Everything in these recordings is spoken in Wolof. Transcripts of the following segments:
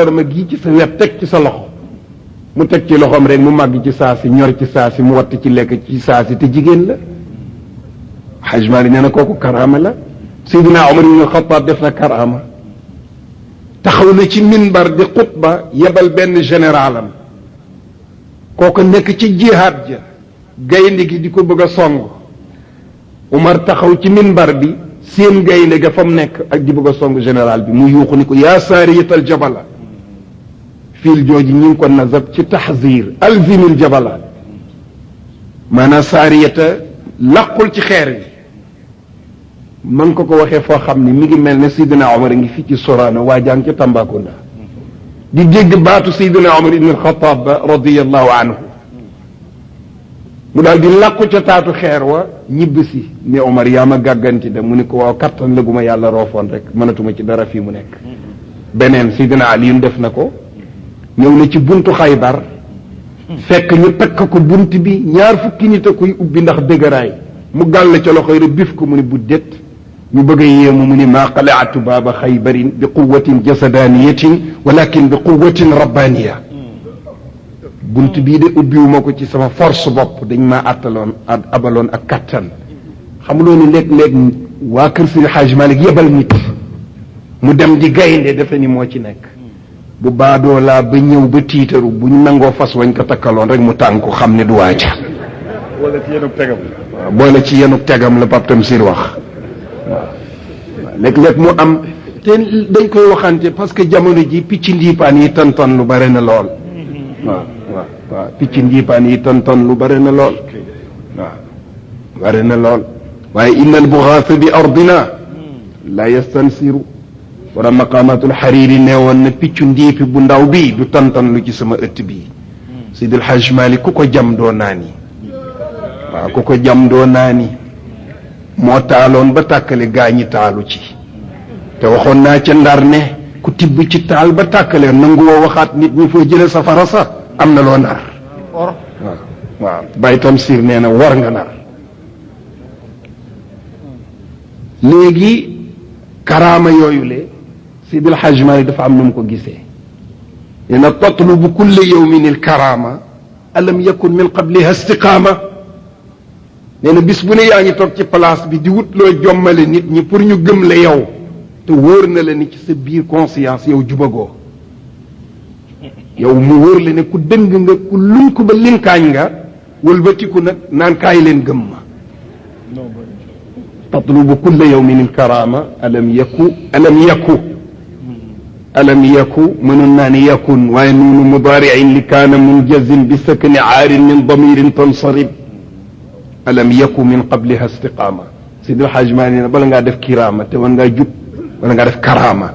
ma gii ci sa wet teg ci sa loxo mu teg ci loxoom rek mu màgg ci saa si ñor ci saa si mu watt ci lekk ci saa si te jigéen la Hajj Maalik nee na kooku karaama la Seydina Omar ibn Xattaab def na karaama taxaw na ci minbar di xutba yebal benn généralam kooku nekk ci jihaad ja gaynde gi di ko bëgg a song Omar taxaw ci minbar bi seen gaynde ga fa mu nekk ak di bëgg a song général bi mu yuuxu ni ko yaa saariyatal jabala fiil jooji ñu ngi ko nazab ci taxzir alzimil jabala maanaam saariyata laqul ci xeer yi man ko waxee foo xam ni mi ngi mel ne Seydina Omar a ngi fii ci Sorano waa jàng ca Tambacounda di dégg baatu Seydina Omar ibn al-Khattab ba radiyallahu anhu mu daal di làqu ca taatu xeer wa ñibb si ne Omar yaa ma gàgganti de mu ni ko waaw kattan la gu ma yàlla roofoon rek mënatuma ci dara fii mu nekk beneen Seydina Aliyun def na ko ñëw na ci buntu Xaybar fekk ñu takk ko bunt bi ñaar fukki nit a koy ubbi ndax dëgëraay mu gàll ca loxoy rek bif ko mu ni bu det ñu bëgg a yéemu mu ni maa qalaatu baaba xaybarin bi quwatin jasadaniyatin walakin bi quwatin rabbaniya bunt bii de ubbiwuma ko ci sama force bopp dañ maa abaloon ak kattan xamuloo ni léeg-léeg waa kër Seydi Hajj Malik yebal nit mu dem di gaynde defe ni moo ci nekk bu baadoo laa ba ñëw ba tiitaru bu ñu nangoo fas wañ ko takkaloon rek mu tànku xam ne du waaja wala ci yenub tegam waaw boole ci yenub tegam la Pape Tamsir wax waaw léeg-léeg mu am te dañ koy waxante parce que jamono ji picc ndiipaan yi tonton lu bare na lool waaw picc ndiipaan yi tonton lu bare na lool waaw bare na lool waaye inna al buxaasa bi ardina la yastansiru wala maqamatul xariri nee woon na piccu ndiipi bu ndaw bi du tonton lu ci sama ëtt bi Seydi El Hadj Malick ku ko jam doo naani waaw ku ko jam doo naani moo taaloon ba tàkkale gaañi taalu ci te waxoon naa ca Ndar ne ku tibb ci taal ba tàkkale nangu woo waxaat nit ñi foo jële safara sax am na loo nar waaw Baye Tamsir nee na war nga nar léegi karaama yooyu le Seydi El Hadj Malick dafa am nu mu ko gisee nee na tatlubu kulla yawmin il karaama alam yakun min qabliha istiqaama nee na bis bu ne yaa ngi toog ci place bi di wut loo jommale nit ñi pour ñu gëm la yow te wóor na la ni ci sa biir conscience yow jubagoo yow mu wóor la ne ku dëng nga ku luñ ko ba linkaañ nga wëlbatiku nag naan kaay leen gëm ma tatlubu kulla yawmin il karaama alam yaku mënoon naa ni yakun waaye nuunu mudaari'in li kaana munjazin bi sakni aarin min damirin tansarib alam yaku min qabliha istiqaama Seydi El Hadj Malick nee na bala ngaa def kiraama te woon ngaa jub wala ngaa def karaama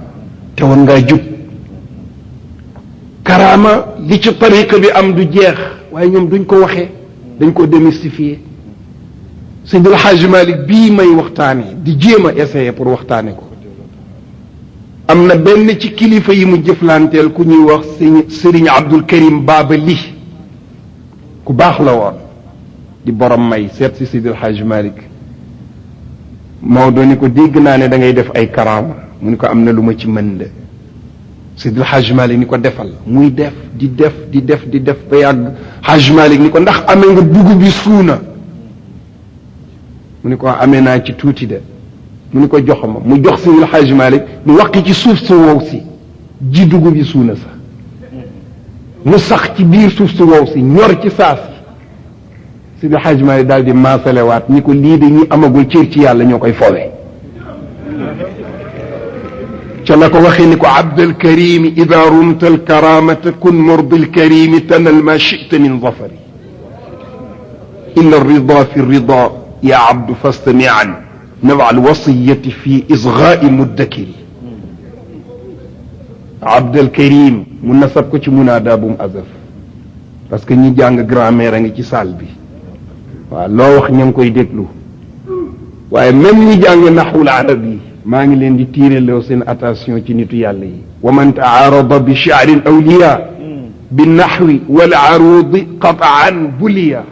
te woon ngaa jub karaama li ci tariqa bi am du jeex waaye ñoom duñ ko waxee dañ ko démystifier Seydi El Hadj Malick bii may waxtaane di jéem a essayer pour waxtaane ko am na benn ci kilifa yi mu jëflanteel ku ñuy wax Serigne Abdul Karim Baaba Li ku baax la woon di borom may seet si Seydi El Hadj Malick Maodo ni ko dégg naa ne da ngay def ay karaama mu ni ko am na lu ma ci mën de Seydi El Hadj Malick ni ko defal muy def di def ba yàgg Hadj Malick ni ko ndax amee nga dugub bi suuna mu ni ko amee naa ci tuuti de mu ni ko jox ma mu jox Seydi El Hadj Malick mu waqi ci suuf su wow si ji dugub yi suuna sax mu sax ci biir suuf su wow si ñor ci saas Seydi El Hadj Malick daal di maasalewaat ñi ko lii de ñi amagul cër ci yàlla ñoo koy fowe ca la ko waxee ni ko abdal karimi ida rumta alkaramata kun murdi alkarimi tanal ma chita min zafari inna alrida fi alrida ya abdu fastamian nawa alwasiyati fi isgai muddakiri abdal karim mu nasab ko ci munaada bum azaf parce que ñi jàng grammaire a ngi ci salle bi waaw loo wax ña ngi koy déglu waaye même ñi jàng naxwul arab yi maa ngi leen di tiireloo seen attention ci nitu yàlla yi wa man taarada bi shi'ri awliya bi naxwi wal arudi qataan buliya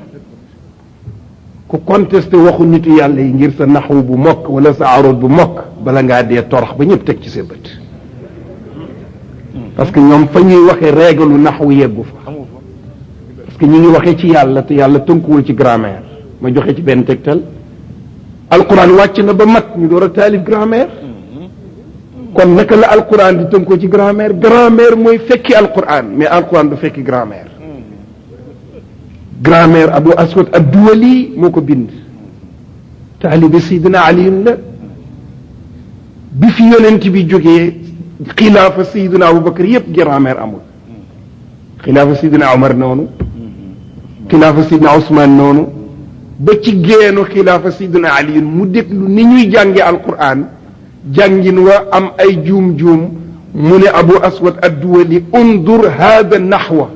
ku contesté waxu nitu yàlla yi ngir sa naxwu bu mokk wala sa arud bu mokk bala ngaa dee torox ba ñëpp teg ci sa bët parce que ñoom fa ñuy waxee règle naxwu yeggu fa parce que ñi ngi waxee ci yàlla te yàlla tënkuwul ci grammaire ma joxe ci benn tegtal alquran wàcc na ba mat ñu door a taalif grammaire kon naka la alquran di tënkoo ci grammaire grammaire mooy fekki alquran mais alquran du fekki grammaire grammaire Abu Aswad ad-Duwali moo ko bind taalibe Seydina Aliyun la bi fi yonent bi jógee xilaafa Seydina Abubakar yépp grammaire amul xilaafa Seydina Omar noonu xilaafa Seydina Ousmane noonu ba ci génnu xilaafa Seydina Aliyun mu déglu ni ñuy jànge alquran jàngin wa am ay juum-juum mu ne Abu Aswad ad-Duwali undur hada naxwa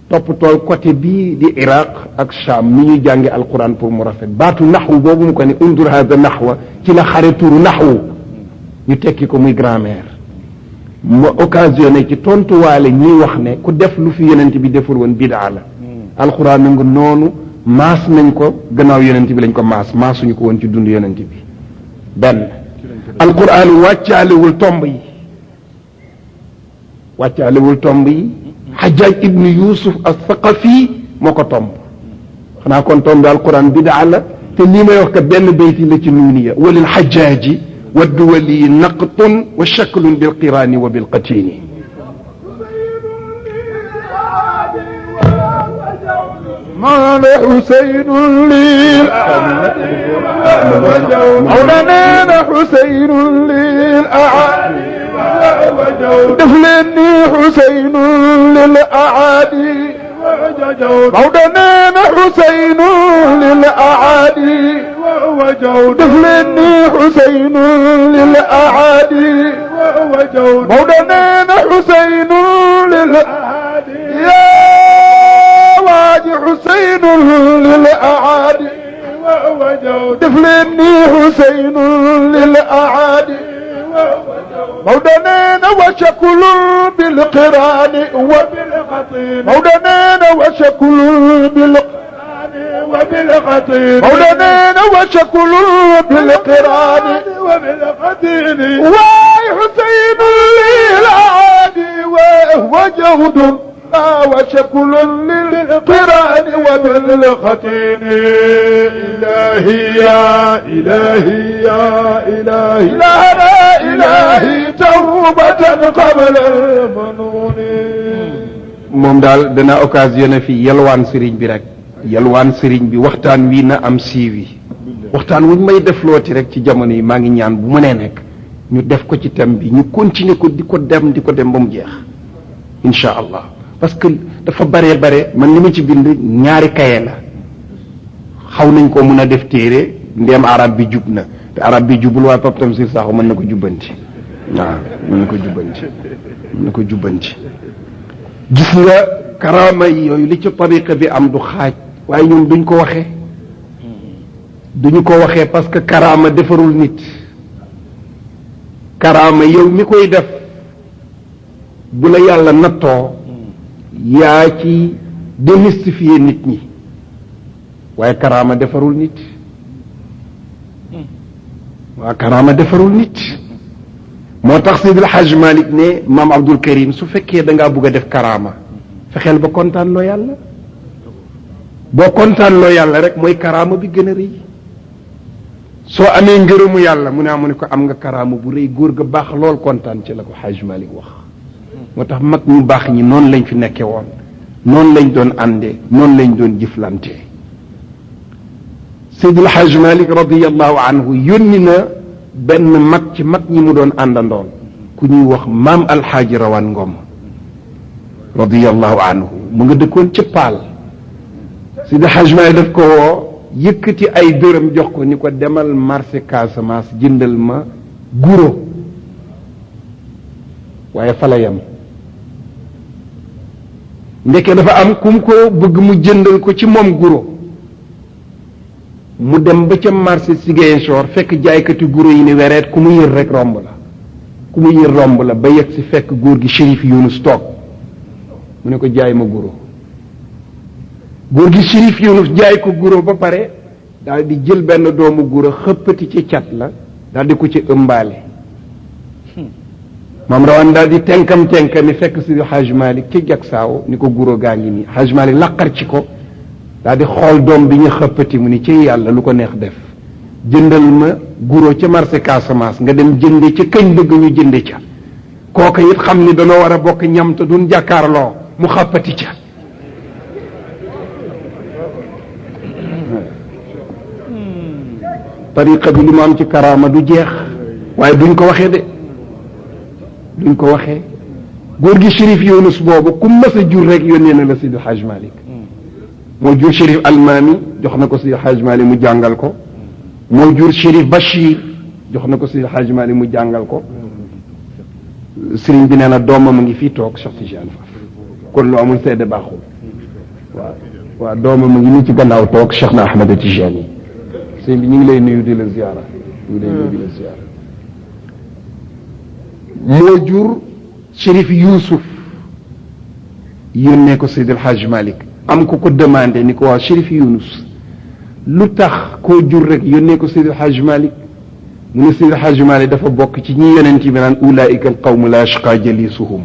toppatool côté bii di Iraq ak Cham ni ñuy jànge alquran pour mu rafet baatu naxwu boobu mu ko ne undur hada naxwa ci la xare turu naxwu ñu tekki ko muy grammaire ma occasionné ci tontuwaale ñuy wax ne ku def lu fi yonent bi deful woon bidaa la alquran nangu noonu maas nañ ko gannaaw yonent bi lañ ko maasuñu ko woon ci dund yonent bi benn alquran wàccaalewul tomb yi Hajjaj ibnu Yusuf as-Saqafi moo ko tomb xanaa kon tomb bi alquran bidaa la te lii may wax ka benn bayti la ci nuuniya walil Hajjaji wa duwali naqtun wa shaklun bil qiraani wa bil qatini مال حسين مولانا حسين للأعادي دفلني حسين للأعادي مولانا حسين للأعادي دفلني حسين للأعادي مولانا حسين للأعادي حسين للأعادي دفلني حسين للأعادي مودنين وشكل بالقران وبالقطين مودنين وشكل بالقران وبالقطين مودنين وشكل بالقران وبالقطين واي حسين للأعادي وهو جهد وشكل للقران وبالختين إلهي يا إلهي يا إلهي لا إلهي توبة قبل المنون moom daal dana occasionné fi yalwaan sëriñ bi rek yalwaan sëriñ bi waxtaan wi na am siiwi waxtaan wuñ may def looti rek ci jamono yi maa ngi ñaan bu mënee nekk ñu def ko ci thème bi ñu continuer ko di ko dem ba mu jeex insha allah parce que dafa bare man li ma ci bind ñaari kaye la xaw nañ ko mën a def téere ndéem arab bi jub na te arab bi jubul waaye Pape Tamsir Sakho mën na ko jubbanti waaw mën na ko jubbanti gis nga karaama yi yooyu li ci tariqa bi am du xaaj waaye ñun duñu ko waxee parce que karaama defarul nit karaama yow mi koy def bu la yàlla nattoo yaa ci démystifier nit ñi waaye karaama defarul nit moo tax Seydil Hadj Malick ne maam Abdul Karim su fekkee da ngaa bugg a def karaama fexeel ba kontaan loo yàlla boo kontaan loo yàlla rek mooy karaama bi gën a rëy soo amee ngërëmu yàlla mu ne ko am nga karaama bu rëy góor ga baax lool kontaan ci la ko Hadj Malick wax moo tax mag ñu baax ñi noonu lañ fi nekke woon noonu lañ doon àndee noonu lañ doon jëflante Seydil Hadj Malick radiyallahu anhu yónni na benn mag ci mag ñi mu doon àndandoon ku ñuy wax maam alxaaji Rawaan Ngom radiyallahu anhu mu nga dëkkoon ca Paal Seydil Hadj Malick daf ko woo yëkkati ay dërëm jox ko ni ko demal marché Casamance jëndal ma guro waaye fa la yem ndeke dafa am kum ko bëgg mu jëndal ko ci moom guro mu dem ba ca marché Ziguinchor fekk jaaykati guro yi ni wereet ku mu yër rek romb la ba yegg si fekk góor gi Chérif Yunus toog mu ne ko jaay ma guro góor gi Chérif Yunus jaay ko guro ba pare daal di jël benn doomu guro xëppati ci cat la daal di ko ci ëmbaale maam rawaan daal di tenkam ni fekk Sidi Hadj Malick ci jag saaw ni ko guro gaa ngi nii Hadj Malick laqar ci ko daal di xool doom bi ñu xëppati mu ni ci yàlla lu ko neex def jëndal ma guro ca marché Casamance nga dem jënde ca kañ bëgg ñu jënde ca kooka it xam ni danoo war a bokk ñam te duñ jàkkaarloo mu xëppati ca tariqa bi li mu am ci karaama du jeex waaye duñ ko waxee de duñ ko waxee góor gi Chérif Younus boobu ku mës a jur rek yónnee na la Sidi Hadj Malick moo jur Chérif Almaami jox na ko Sidi Hadj Malick mu jàngal ko moo jur Chérif Bachir jox na ko Sidi Hadj Malick mu jàngal ko sëriñ bi nee na doomam a ngi fii toog Cheikh Tidiane Faye kon lu amul seede baaxul waaw doomam a ngi nii ci gannaaw toog Cheikh na Ahmed Tijani sëriñ bi ñu ngi lay nuyu di la ziara ñu ngi lay nuyu di la ziara moo jur Chérif Youssouf yónnee ko Seydi El Hadj Malick am ku ko demandé ni ko waaw Chérif Younus lu tax koo jur rek yónnee ko Seydi El Hadj Malick mu ne Seydi El Hadj Malick dafa bokk ci ñi yonent bi naan ulaika al qawmu la yashqa jalisuhum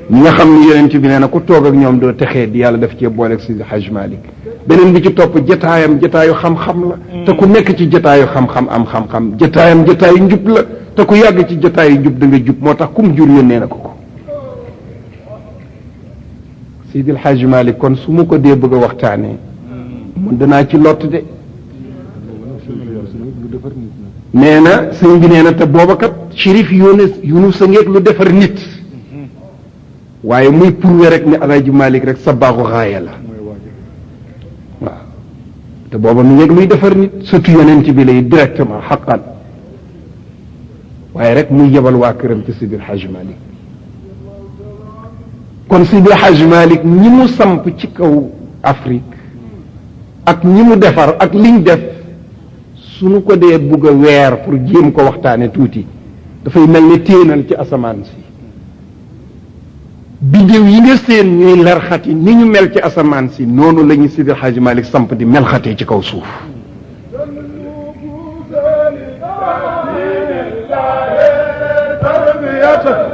ñi nga xam ne yonent bi nee na ku toog ak ñoom doo texee di yàlla daf cee boole ak Seydi El Hadj Malick beneen bi ci topp jataayam jataayu xam-xam la te ku nekk ci jataayu xam-xam am xam-xam jataayam jataayu njub la te ku yàgg ci jataayu njub da nga jub moo tax kum jur yónnee na ko ko Seydi El Hadj Malick kon su ma ko dee bëgg a waxtaanee mun danaa ci lott de nee na sëñ bi nee na te booba kat Chérif Younus a ngeeg lu defar nit waaye muy prouvé rek ne El Hadj Malick rek sa baaxu xaaya la waaw te booba mu ngeeg luy defar nit surtout yonent bi lay directement xaqan waaye rek muy yebal waa këram ci Seydi El Hadj Malick kon Seydi El Hadj Malick ñi mu samp ci kaw Afrique ak ñi mu defar ak liñ def suñu ko dee bugg a weer pour jéem ko waxtaane tuuti dafay mel ne téenal ci asamaan si bidéew yi nga seen ñuy lerxati ni ñu mel ci asamaan si noonu la ñu Seydi El Hadj Malick samp di melxatee ci kaw suuf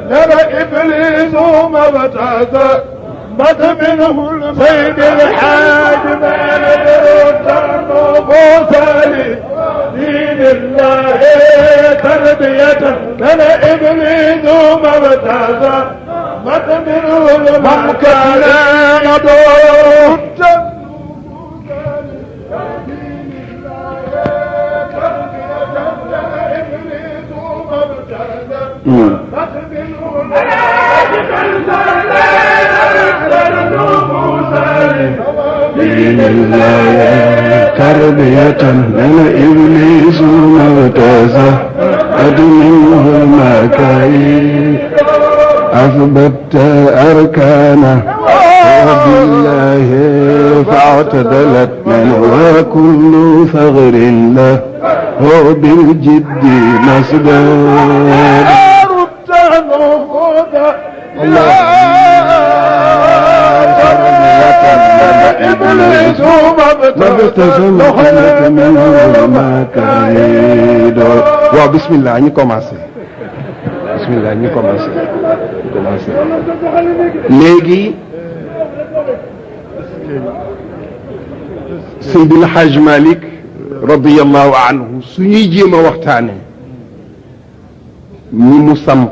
نرى إبليس مبتعث مات منه سيد الحاج موسى دين الله تربية نرى إبليس مبتعث مات منه الممكن ندور دين الله تربية من إبليس مبتزة أدمنه المكايد أثبت أركانه وبالله فاعتدلت من وكل ثغر له وبالجد مسداد إبليس مبتسم منه ما كيد وبسم الله ñu commencé bismillah ñu commencé léegi Seydi El Hadj Malick radiyallahu anhu suñuy jéem a waxtaane ñi mu samp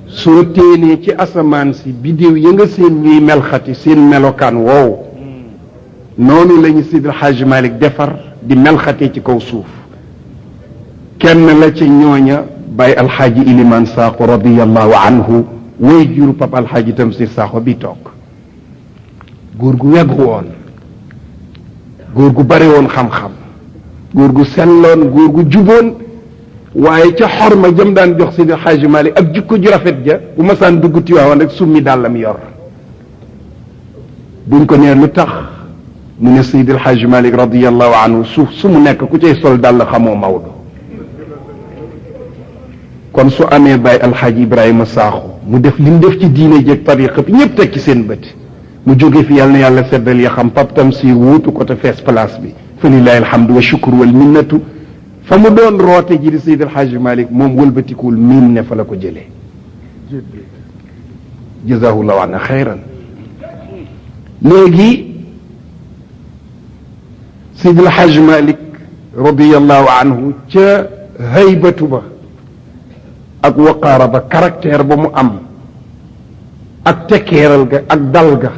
soo téenee ci asamaan si bidéew ya nga seen ñuy melxati seen melokaan woowu noonu lañu Seydi El Hadj Malick defar di melxatee ci kaw suuf kenn la ci ñooña Baye Alxaaji Ilimaan Sakho radiyallahu anhu way juru Papa Alxaaji Tamsir Sakho bi toog góor gu weggu woon góor gu bare woon xam-xam góor gu selloon góor gu juboon waaye ca xorma jëm daan jox Seydi El Hadj Malick ak jikko ju rafet ja bu masaan dugg Tiwaawan rek summi dàllam yor buñ ko nee lu tax mu ne Seydi El Hadj Malick radiyallahu anhu suuf su mu nekk ku cay sol dàll xamoo Maodo kon su amee Baye Alxaaji Ibrahima Sakho mu def li mu def ci diine jeeg tariqa bi ñëpp teg ci seen bët mu jóge fi yàlla na yàlla seddal ya xam Pape Tamsir wuutu ko te fees place bi fa lillahi alhamdu wa shukru wal minnatu fa mu doon roote ji di Seydi El Hadji Malick moom wëlbatikuwul miin ne fa la ko jëlee jazahullahu anna xayran léegi Seydi El Hadji Malick radiyallahu anhu ca haybatu ba ak waqaara ba caractère ba mu am ak tekkeeral ga ak dal ga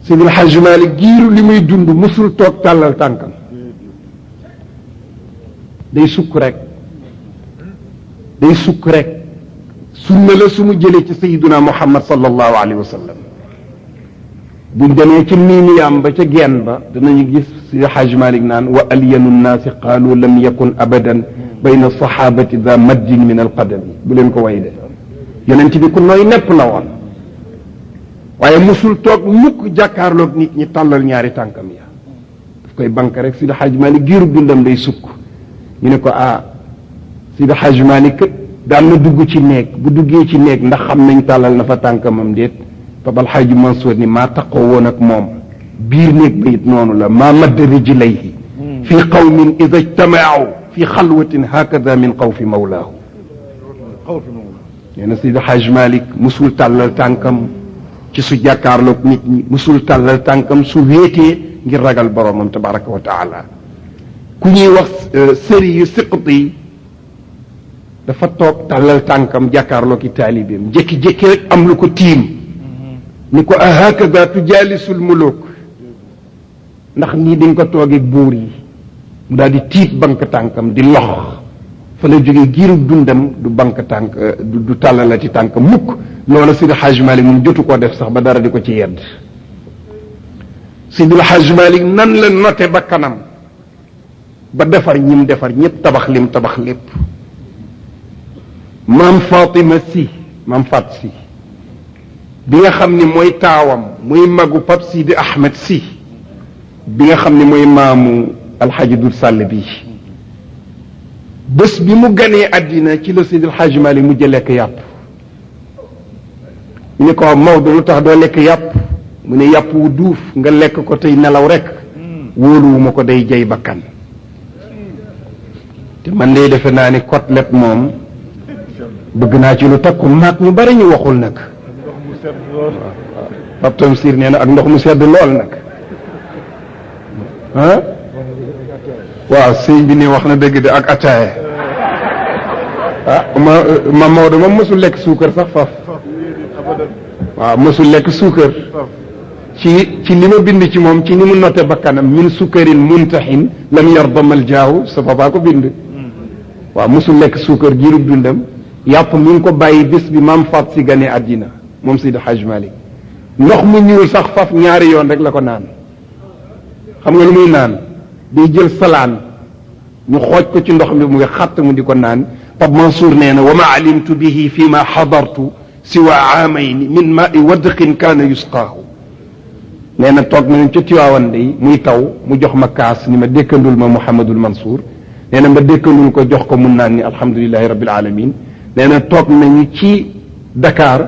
Seydi El Hadji Malick giiru li muy dund musul toog tàllal tànkam day sukk rek sunna la su mu jëlee ci sayiduna muhammad sallallahu alayhi wa sallam buñ demee ci miimiyaam ba ca genn ba danañu gis Seydi El Hadji Malick naan wa alyanu nnaasi qaalu lam yakun abadan bayna sahabati da maddin min alqadami bu leen ko way de yonent bi ku nooy nepp la woon waaye musul toog mukk jàkkaarloog nit ñi tàllal ñaari tànkam ya daf koy bank rek Seydi El Hadji Malick giiru dundam day sukk ñu ne ko Seydi El Hadji Malick daan na dugg ci néeg bu duggee ci néeg ndax xam nañ tàllal na fa tànkamam déet Papa El Hadji Mansour ni maa taqoo woon ak moom biir néeg ba it noonu la maa madda rijlayhi fi qawmin ida ijtamaaw fi xalwatin hakada min xawfi mawlaahu nee na Seydi El Hadji Malick musul tàllal tànkam ci su jàkkaarloog nit ñi musul tàllal tànkam su wéetee ngir ragal boromam tabaraka wa taala ku ñuy wax sëri yu siqti dafa toog tàllal tànkam jàkkaarloo ki taalibeem jékki-jékki rek am lu ko tiim ni ko ahakada tujaalisul muluk ndax nii di nga ko toogee buur yi mu daal di tiit bank tànkam di lox fa la jógee giiru dundam du bank tànk du tàllalati tànk mukk loola Seydi El Hadji Malick mun jotu koo def sax ba dara di ko ci yedd Seydi El Hadji Malick nan la noté ba kanam ba defar ñim defar ñëpp tabax lim tabax lépp maam Fatima si maam Fat si bi nga xam ni mooy taawam muy magu Pap Sidi Ahmed si bi nga xam ni mooy maamu alxaaji Dul Sàll bi bés bi mu ganee àddina ci la Seydi El Hadji Malick mu lekk yàpp ñu ne ko Maodo lu tax doo lekk yàpp mu ne yàpp wu duuf nga lekk ko tey nelaw rek wóoluwuma ko day jay bakkan te man de defe naa ni côtelette moom bëgg naa ci lu takku maag ñu bari ñu waxul nag Pape Tamsir nee na ak ndox mu sedd lool nag waaw sëñ bi ni wax na dëgg de ak ataaya ma Maodo moom mësul lekk suukar sax faf waaw mësul lekk suukar ci li ma bind ci moom ci ni mu noté bakkanam min sukarin muntahin lam yardamal jaaw sa papa ko bind waaw mësul lekk suukar giirub dundam yàpp mi ngi ko bàyyi bés bi maam Faat si gane àddina moom Seydi El Hadji Malick ndox mu ñuul sax faf ñaari yoon rek la ko naan xam nga lu muy naan day jël salaan ñu xooj ko ci ndox mi mu ngi xàtt mu di ko naan Pape Mansour nee na wa ma alimtu bihi fi ma xadartu siwa aamayni min maai wadqin kaana yusqaahu nee na toog nañu ca Tiwaawan day muy taw mu jox ma kaas ni ma dékkandul ma Mouhamadul Mansour nee na ma dékkandul ko jox ko mun naan ni alhamdulilahi rabbil alamin nee na toog nañu ci Dakar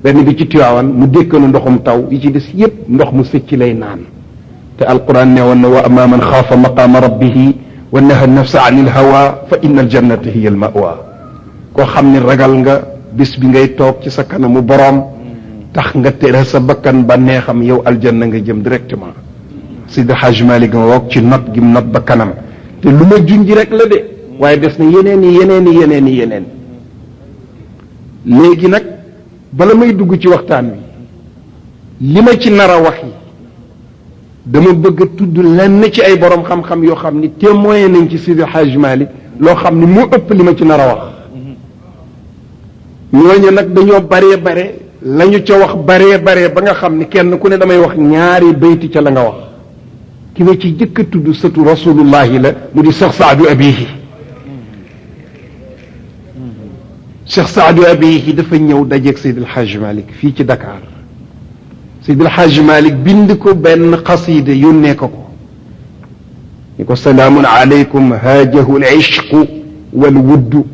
benn bi ci Tiwaawan mu dékkanu ndoxum taw yi ci des yépp ndox mu sëcc lay naan te alquran ne woon na wa amma man xaafa maqaama rabbihi wa naha nafsa an il hawa fa inna al jannata hiya al mawa koo xam ne ragal nga bis bi ngay toog ci sa kanamu boroom tax nga tere sa bakkan ba neexam yow aljanna nga jëm directement Seydi El Hadji Malick nga woog ci not gi not ba kanam te lu ma junji rek la de waaye des na yeneen léegi nag bala may dugg ci waxtaan wi li ma ci nar a wax yi dama bëgg a tudd lenn ci ay borom xam-xam yoo xam ni témoin nañ ci Seydi El Hadji Malick loo xam ni moo ëpp li ma ci nar a wax ñooñu nag dañoo bare lañu ca wax bare ba nga xam ni kenn ku ne damay wax ñaari bayti ca la nga wax ki ma ci jëkk a tudd sëtu rasulullahi la mu di Cheikh Saadu Abihi Cheikh Saadu Abihi dafa ñëw dajeeg Seydi El Hadji Malick fii ci Dakar Seydi El Hadji Malick bind ko benn xasida yónnee ko ni ko salaamun alaykum haajahu al-ishqu wal wuddu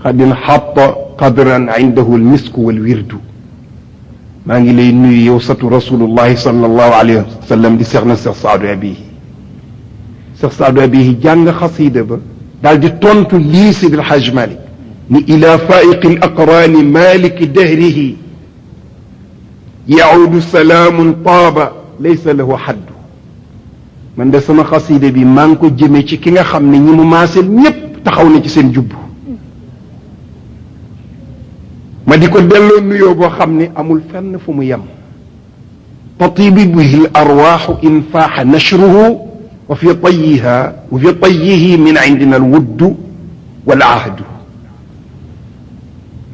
qad inhatta qadran indahu al-misku wal wirdu maa ngi lay nuyu yow satu rasulullahi sallallahu alayhi wa sallam di seex na Seex Saadu Abihi Cheikh Saadu Abihi jàng xasida ba daal di tontu lii Seydi El Hadj Malick ni ila faiqi al aqrani maliki dahrihi yaudu salaamun taaba laysa lahu xaddu man de sama xasida bi maa ngi ko jëmee ci ki nga xam ne ñi mu maaseel ñépp taxaw na ci seen jubbu ma di ko delloo nuyoo boo xam ne amul fenn fu mu yem tatibi bihi l arwaxu in faaxa nashruhu wa fi tayihi min indina alwuddu wal ahdu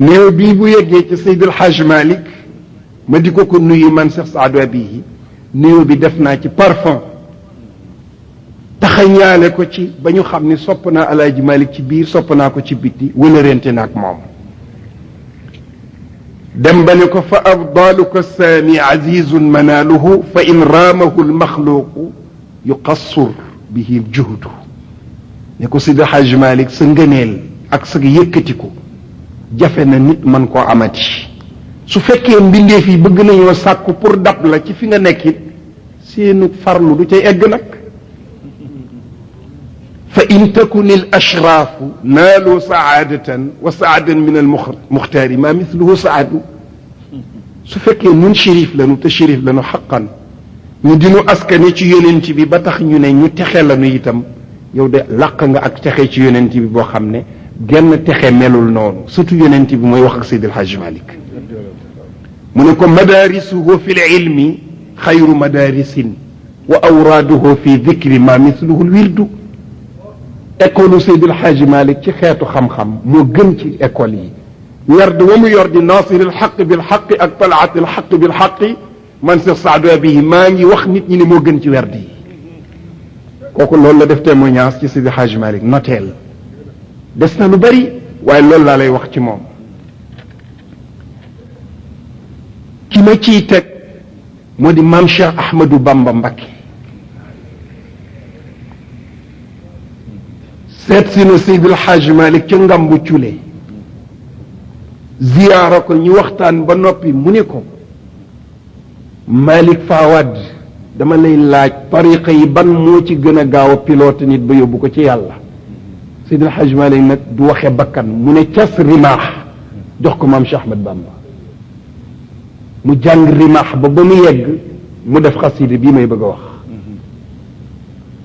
néew bii bu yeggee ci Seydi El Hadj Malick ma di ko nuyu man Cheikh Saadu Abihi néew bi def naa ci parfum taxañaale ko ci ba ñu xam ne sopp naa Alaaji Malick ci biir sopp naa ko ci bitti wala rente naag moom dem ba ne ko fa afdaluka saami azizun manaaluhu fa in raamahu almaxluuqu yuqassur bihi juhdu ne ko Seydi El Hadj Malick sa ngëneel ak sa yëkkatiku jafe na nit man koo amati su fekkee mbindeef yi bëgg nañoo sàkku pour dab la ci fi nga nekkit seenu farlu du cay egg nag fa in takun al ashraafu naalu saadatan wa saadan min al muxtaari ma mithluhu saadu su fekkee ñun shérif lañu te shérif lañu xaqan ñu dinu askane ci yonent bi ba tax ñu ne ñu texe lañu itam yow de làq nga ak texe ci yonent bi boo xam ne genn texe melul noonu surtout yonent bi mooy wax ak Seydi El Hadj Malick mu ne ko madaarisuhu fi lilmi xayru madaarisin wa awraaduhu fi dikri ma mithluhu lwirdu école Seydi El Hadj Malick ci xeetu xam-xam moo gën ci école yi werd wa mu yor di nasir alxaq bilxaqi ak talaat alxaq bilxaqi man Cheikh Saadu Abihi maa ngi wax nit ñi ne moo gën ci werd yi kooku loolu la def témoignage ci Seydi El Hadj Malick noteel des na lu bari waaye loolu laa lay wax ci moom ki ma ciy teg moo di maam Cheikh Ahmadou Bamba Mbacké seet si na Seydi El Hadj Malick ca Ngambu Cule ziyaara ko ñu waxtaan ba noppi mu ne ko Malick Fawad dama lay laaj tariqa yi ban moo ci gën a gaaw a pilote nit ba yóbbu ko ci yàlla Seydi El Hadj Malick nag du waxe bakkan mu ne cas rimaax jox ko maam Cheikh Ahmad Bamba mu jàng rimaax ba mu yegg mu def xasida bii may bëgg a wax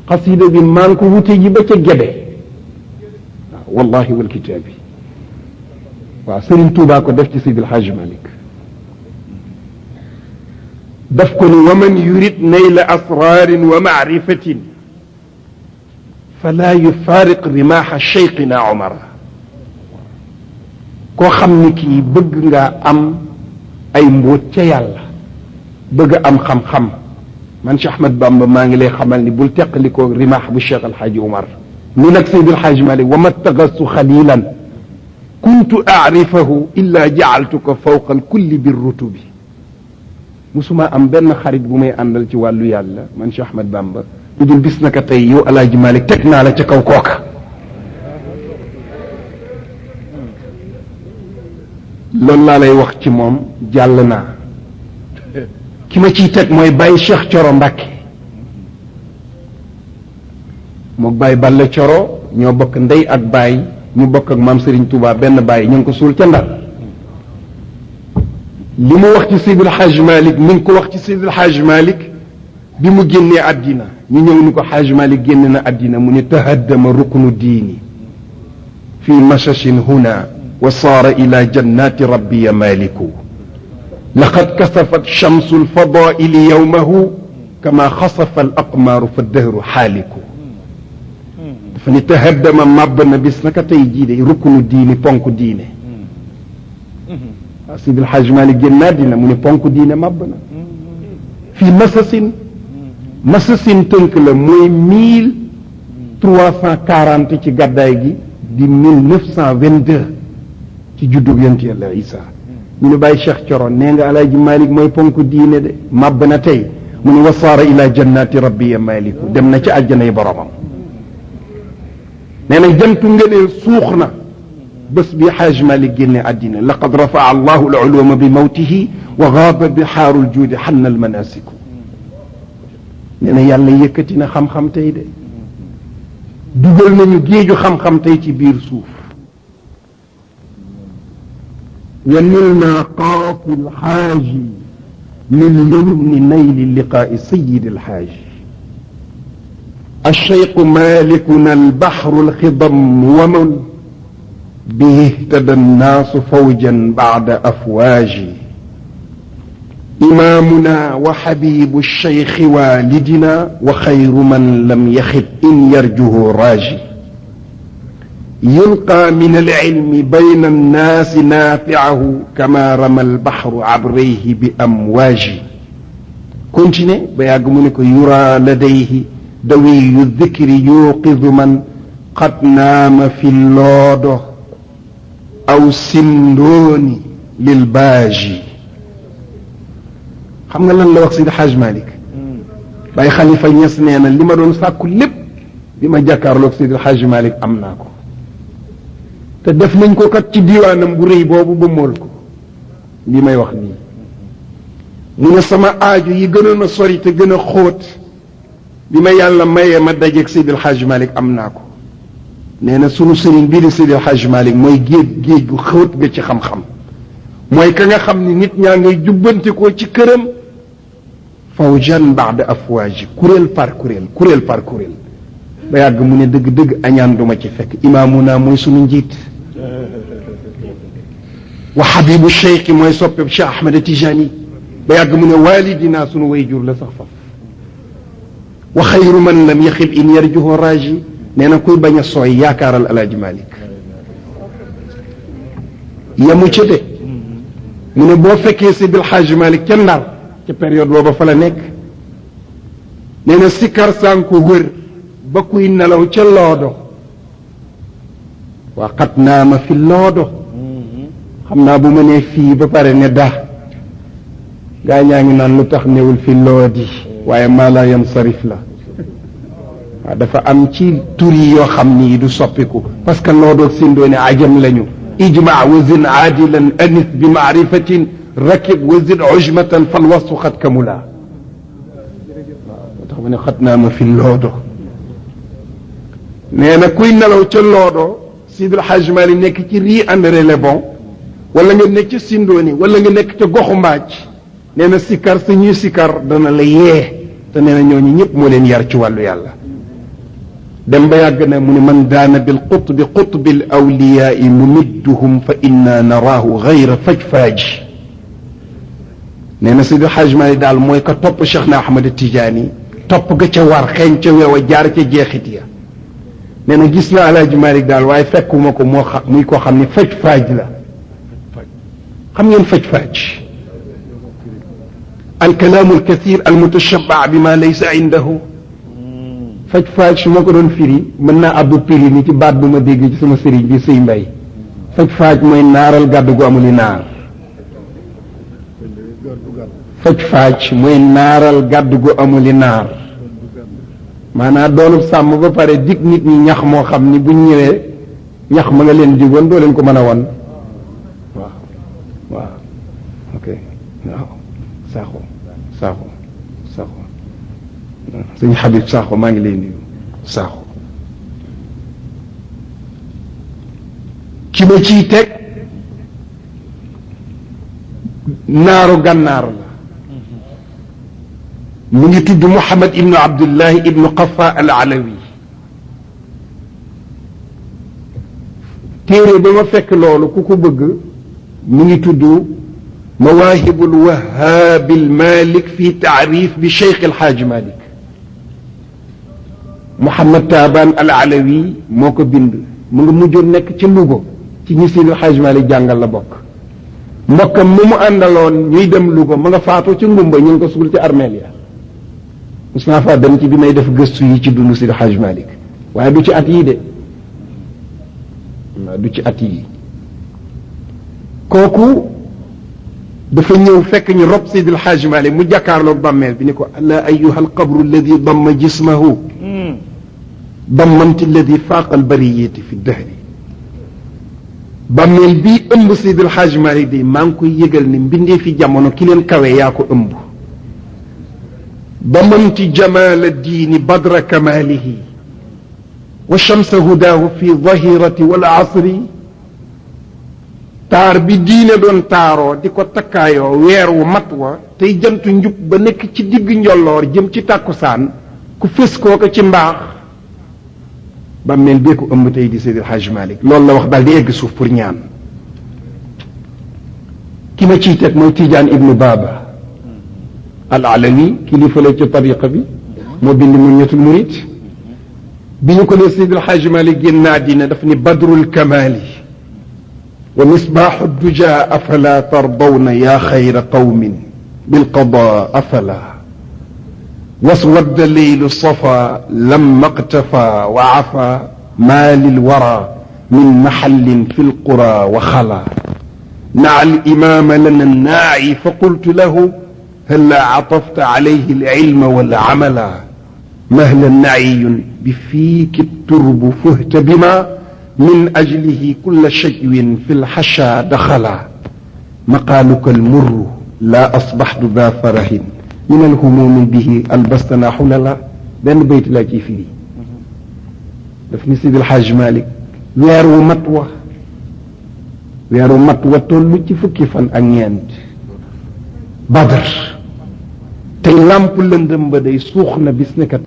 xasida bi maa ngi ko wute ji ba ca gebe waaw wallahi wal kitaabi waaw Serigne Touba ko def ci Seydi El Hadj Malick daf ko ni wa man yurid nayla asrarin wa maarifatin fala yufaariq rimaaxa cheikhina Omar koo xam ni kii bëgg nga am ay mbóot ca yàlla bëgg am xam-xam man Cheikh Ahmad Bamba maa ngi lay xamal ni bul teqalikoo rimaax bu Cheikh Alxaaji Omar ni nag Seydi El Hadj Malick wa ma taxastu xalilan kuntu aarifahu illa jaaltuka fawqa alkulli birrutubi musuma am benn xarit bu may àndal ci wàllu yàlla man Cheikh Ahmad Bamba lu dul bis naka tey yow Alaaji Malick teg naa la ca kaw kooka loolu laa lay wax ci moom jàll naa ki ma ciy teg mooy Baye Cheikh Coro Mbacke mook Baye Balla Coro ñoo bokk ndey ak Baye ñu bokk ak maam Serigne Touba benn Baye ñu ngi ko suul ca Ndar li mu wax ci Seydi El Hadj Malick mi ngi ko wax ci Seydi El Hadj Malick bi mu génnee àddina ñu ñëw ni ko Hadj Malick génn na àddina mu ne tahaddama ruknu diini fi mashashin huna wa saara ila jannati rabbiya maliku laqad kasafat shamsu alfadaili yawmahu kama xasafa al aqmaaru fa dahru xaaliku dafa ni tahaddama màbb na bis naka tey jii de ruknu diini ponk diine waaw Seydi El Hadj Malick génn na àddina mu ne ponk diine màbb na fii masasin tënk la mooy 1340 ci gàddaay gi di 1922 ci juddug yonent Yàlla Isa ñu ne bàyyi Cheikh Coro nee nga Alaaji Malick mooy ponk diine de màbb na tey mu ne wasaara ila jannati rabbiya maliku dem na ci àjjanay boromam nee na jantu ngëneel suux na bés bi Xaaj Malick génne àddina laqad rafaa allahu aluluma bi mawtihi wa gaaba bihaaru ljuudi xanna almanasiku nee na yàlla yëkkati na xam-xam tey de dugal nañu géeju xam-xam tey ci biir suuf yanilna qaafi alxaaji min lumni nayli liqaai sayidi alxaaji الشيخ مالكنا البحر الخضم ومن به اهتدى الناس فوجا بعد أفواج إمامنا وحبيب الشيخ والدنا وخير من لم يخب إن يرجه راجي يلقى من العلم بين الناس نافعه كما رمى البحر عبريه بأمواج كنتني بياغمونيكو يرى لديه دوي الذكر يوقظ من قد نام في اللوض أو سندون للباجي xam nga lan la wax Seydi Hadj Malick Baye Khalifa Niass nee na li ma doon sàkku lépp bi ma jàkkaarloog Seydi Hadj Malick am naa ko te def nañ ko kat ci diwaanam bu rëy boobu ba mool ko li may wax nii mu ne sama aaju yi gënoon a sori te gën a xóot bi ma yàlla mayee ma dajeeg Seydi Hadj Malick am naa ko nee na sunu sëriñ bii di Seydi Hadj Malick mooy géej gu xóot ga ci xam-xam mooy ka nga xam ni nit ñaa ngay jubbantikoo ci këram fawjan baada afwaaji kuréel par kuréel ba yàgg mu ne dëgg-dëgg añaan duma ci fekk imaamuna mooy sunu njiit wa habibu cheikh mooy soppeb Cheikh Ahmed Tijani ba yàgg mu ne walidina sunu way jur la sax faf wa xayru man lam yaxib in yarjuhu raji nee na kuy bañ a sooy yaakaaral alaaji Malick yamu ci de mu ne boo fekkee si bil Hadj Malick ca Ndar ca période booba fa la nekk nee na sikar saan ko wër ba kuy nelaw ca loodo waa xat naa ma fi loodo xam naa bu ma nee fii ba pare ne da gaa ñaa ngi naan lu tax newul fi loodi waaye maa la yansarif la waaw dafa am ci tur yi yoo xam ni du soppiku parce que loodoog sindoone ajam lañu ijma wa zin aadilan anis bi maarifatin rakib wa zid ujmatan fal wasfu xat kamula waaw tax ma ne xat naa ma fi loodo nee na kuy nelaw ca loodo Sidil Hadj Malick nekk ci rii André Le Bon wala nga nekk ca Sindooni wala nga nekk ca goxu mbaaj nee na sikar sa ñuy sikar dana la yee te nee na ñooñu ñëpp moo leen yar ci wàllu yàlla dem ba yàgg na mu ne man daana bil qutbi al awliyaai mumidduhum fa inna naraahu gayra fajfaaj nee na Seydi Hadj Malick daal mooy ka topp Cheikh na Ahmad Tidiane topp ga ca war xeeñ ca weew a jaar ca jeexit ya nee na gis na Alaaji Malick daal waaye fekkuma ko moo xam muy koo xam ne fajfaaj la xam ngeen fajfaaj alkalaamu alkathir almutashabba bima laysa indahu faj su ma ko doon firi mën naa abdu piri ni ci baat bu ma dégg ci sama sëriñ bi sëy mbay faj mooy naaral gàddu gu amuli naar faj mooy naaral gàddu gu amuli naar maanaam doonub sàmm ba pare dig nit ñi ñax moo xam ni buñ ñëwee ñax ma nga leen digoon doo leen ko mën a won waaw ok waaw saaxo sëñ Habib Sakho maa ngi lay nuyu Sakho ki ma ciy teg naaru gànnaar la mu ngi tudd Mouhamad ibnu Abdullahi ibnu Qafa al Alawi téere ba ma fekk loolu ku ko bëgg mu ngi tudd Mawaahibul Wahhaabil Malik fi taarif bi Cheikh El Hadj Malick Mouhamad Taban al Alawi moo ko bind mu ngi mujjoon nekk ci Louga ci ñi Seydi El Hadj Malick jàngal la bokk mbokkam mu mu àndaloon ñuy dem Louga ma nga faatoo ci ngumba ñu ngi ko suul ci armeel ya mos naa faa dem ci bi may def gëstu yi ci dund Seydi El Hadj Malick waaye du ci at yii de waaw du ci at yii kooku dafa ñëw fekk ñu rob Seydi El Hadj Malick mu jàkkaarloog bàmmeel bi ni ko ala ayuha alqabru alladi damma jismahu dammamti alladi faaqa albariyati fi dahri bàmmeel bii ëmb Seydi El Hadj Malick di maa ngi koy yëgal ni mbindee fi jamono ki leen kawe yaa ko ëmb dammamti jamala diini badra kamalihi wa shamsa hudaahu fi dhahirati wal asri taar bi diine doon taaroo di ko takkaayoo weer wu mat wa tey jantu njub ba nekk ci digg njolloor jëm ci tàkkusaan ku fés kooka ci mbaax bàmmeel bee ko ëmb tey di Seydi El Hadj Malick loolu la wax daal di egg suuf pour ñaan ki ma ciy teg mooy Tidiane ibnu Baba al alami kilifa la ci tariqa bi moo bind Munyatul Murid bi ñu ko ne Seydi El Hadj Malick génn àddina daf ni badrul kamali wa misbaaxu duja afala tardawna ya xayra qawmin bilqada afala waswadda leylu safa lamma qtafa wa afa ma lilwara min maxallin fi lqura wa xala naa alimama lana annaaci faqultu lahu halla catafta calayhi alcilma walcamala mahla naciyun bifiiki turbu fuhta bima min ajlihi kulla shajwin fi lxasha daxala maqaaluka almurru laa asbaxtu daa farahin min alhumumi bihi albastana xulala benn bayt laa ciy firi daf ni Seydi El Hadj Malick weer wu mat wa tollu ci fukki fan ak ñeent Badr tey làmp lëndëm ba day suux na bis ne kat